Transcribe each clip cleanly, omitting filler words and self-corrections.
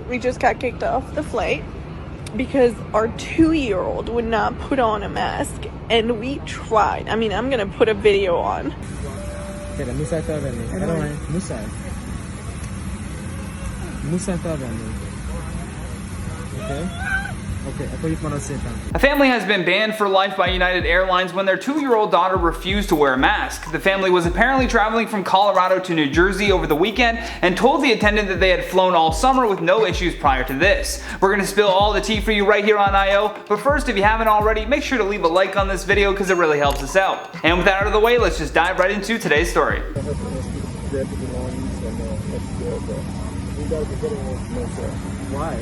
We just got kicked off the flight because our 2-year-old would not put on a mask, and we tried. I mean, I'm gonna put a video on. A family has been banned for life by United Airlines when their 2-year-old daughter refused to wear a mask. The family was apparently traveling from Colorado to New Jersey over the weekend and told the attendant that they had flown all summer with no issues prior to this. We're going to spill all the tea for you right here on IO, but first, if you haven't already, make sure to leave a like on this video because it really helps us out. And with that out of the way, let's just dive right into today's story. Why?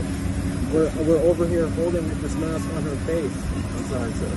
We're over here holding this mask on her face. I'm sorry, sir.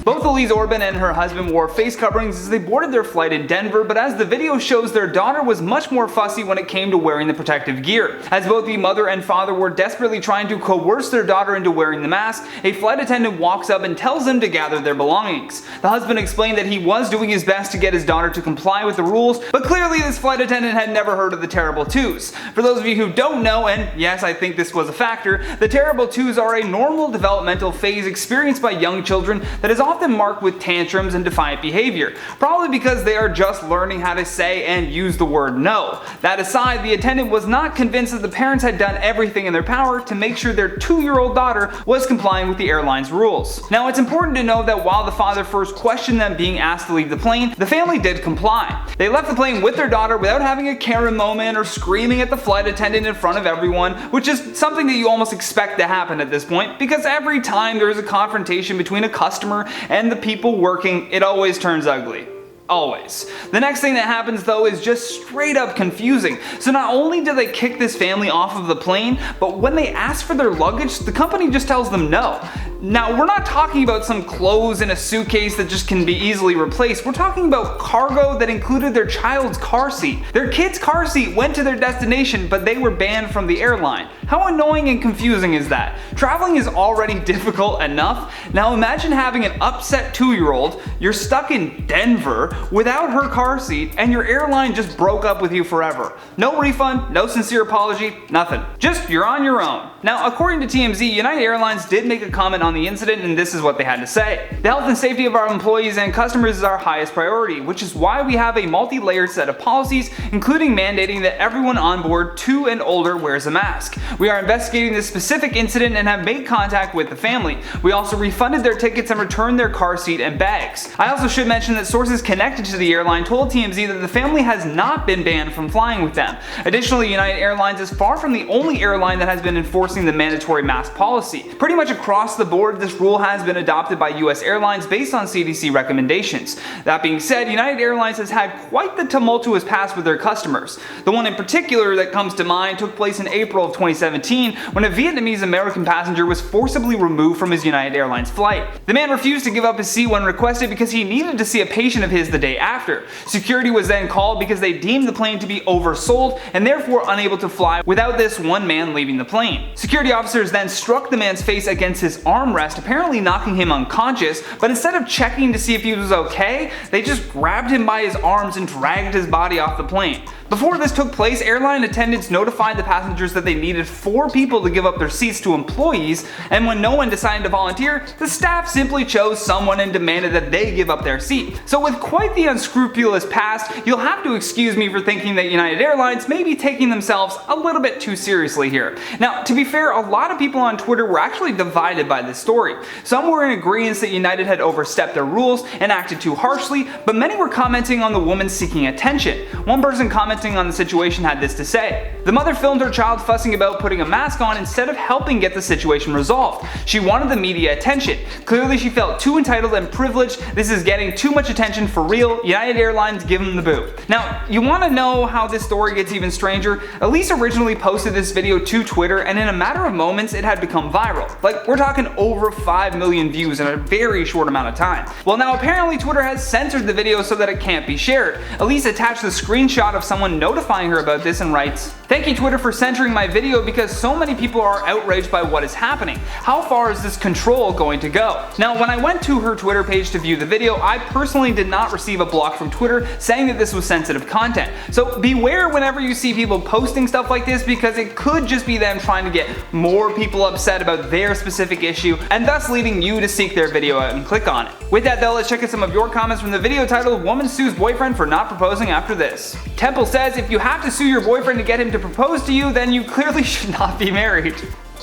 Both Elise Orban and her husband wore face coverings as they boarded their flight in Denver, but as the video shows, their daughter was much more fussy when it came to wearing the protective gear. As both the mother and father were desperately trying to coerce their daughter into wearing the mask, a flight attendant walks up and tells them to gather their belongings. The husband explained that he was doing his best to get his daughter to comply with the rules, but clearly this flight attendant had never heard of the terrible twos. For those of you who don't know, and yes, I think this was a factor, the terrible twos are a normal developmental phase experienced by young children that is often marked with tantrums and defiant behavior, probably because they are just learning how to say and use the word no. That aside, the attendant was not convinced that the parents had done everything in their power to make sure their 2-year-old daughter was complying with the airline's rules. Now, it's important to note that while the father first questioned them being asked to leave the plane, the family did comply. They left the plane with their daughter without having a Karen moment or screaming at the flight attendant in front of everyone, which is something that you almost expect to happen at this point, because every time there is a confrontation between a customer and the people working, it always turns ugly. Always. The next thing that happens though is just straight up confusing. So not only do they kick this family off of the plane, but when they ask for their luggage, the company just tells them no. Now, we're not talking about some clothes in a suitcase that just can be easily replaced. We're talking about cargo that included their child's car seat. Their kid's car seat went to their destination, but they were banned from the airline. How annoying and confusing is that? Traveling is already difficult enough. Now imagine having an upset 2-year-old, you're stuck in Denver without her car seat, and your airline just broke up with you forever. No refund, no sincere apology, nothing. Just you're on your own. Now, according to TMZ, United Airlines did make a comment on the incident, and this is what they had to say. The health and safety of our employees and customers is our highest priority, which is why we have a multi-layered set of policies, including mandating that everyone on board 2 and older wears a mask. We are investigating this specific incident and have made contact with the family. We also refunded their tickets and returned their car seat and bags. I also should mention that sources connected to the airline told TMZ that the family has not been banned from flying with them. Additionally, United Airlines is far from the only airline that has been enforcing the mandatory mask policy. Pretty much across the board, this rule has been adopted by US Airlines based on CDC recommendations. That being said, United Airlines has had quite the tumultuous past with their customers. The one in particular that comes to mind took place in April of 2017 when a Vietnamese American passenger was forcibly removed from his United Airlines flight. The man refused to give up his seat when requested because he needed to see a patient of his the day after. Security was then called because they deemed the plane to be oversold and therefore unable to fly without this one man leaving the plane. Security officers then struck the man's face against his armrest, apparently knocking him unconscious, but instead of checking to see if he was okay, they just grabbed him by his arms and dragged his body off the plane. Before this took place, airline attendants notified the passengers that they needed 4 people to give up their seats to employees, and when no one decided to volunteer, the staff simply chose someone and demanded that they give up their seat. So with quite the unscrupulous past, you'll have to excuse me for thinking that United Airlines may be taking themselves a little bit too seriously here. Now, to be fair, a lot of people on Twitter were actually divided by this story. Some were in agreement that United had overstepped their rules and acted too harshly, but many were commenting on the woman seeking attention. One person commented on the situation had this to say: "The mother filmed her child fussing about putting a mask on instead of helping get the situation resolved. She wanted the media attention. Clearly she felt too entitled and privileged. This is getting too much attention for real. United Airlines, give them the boot." Now, you want to know how this story gets even stranger? Elise originally posted this video to Twitter, and in a matter of moments it had become viral. Like, we're talking over 5 million views in a very short amount of time. Well, now apparently Twitter has censored the video so that it can't be shared. Elise attached the screenshot of someone notifying her about this and writes, Thank you Twitter for censoring my video because so many people are outraged by what is happening. How far is this control going to go? Now when I went to her Twitter page to view the video, I personally did not receive a block from Twitter saying that this was sensitive content. So beware whenever you see people posting stuff like this, because it could just be them trying to get more people upset about their specific issue and thus leading you to seek their video out and click on it. With that though, let's check out some of your comments from the video titled "Woman Sues Boyfriend for Not Proposing After This." Temple says, if you have to sue your boyfriend to get him to propose to you, then you clearly should not be married.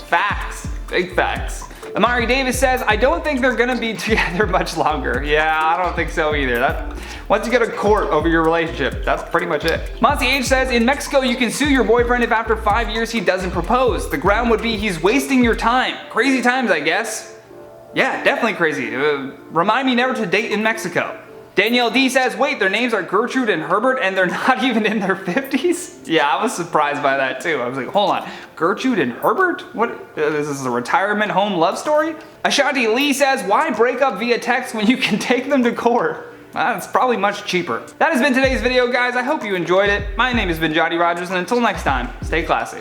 Facts. Big facts. Amari Davis says, I don't think they're gonna be together much longer. Yeah, I don't think so either. Once you go to court over your relationship, that's pretty much it. Monty H says, in Mexico you can sue your boyfriend if after 5 years he doesn't propose. The ground would be he's wasting your time. Crazy times, I guess. Yeah, definitely crazy. Remind me never to date in Mexico. Danielle D says, wait, their names are Gertrude and Herbert and they're not even in their 50s? Yeah, I was surprised by that too. I was like, hold on, Gertrude and Herbert? What, this is a retirement home love story? Ashanti Lee says, why break up via text when you can take them to court? It's probably much cheaper. That has been today's video, guys. I hope you enjoyed it. My name has been Johnny Rogers, and until next time, stay classy.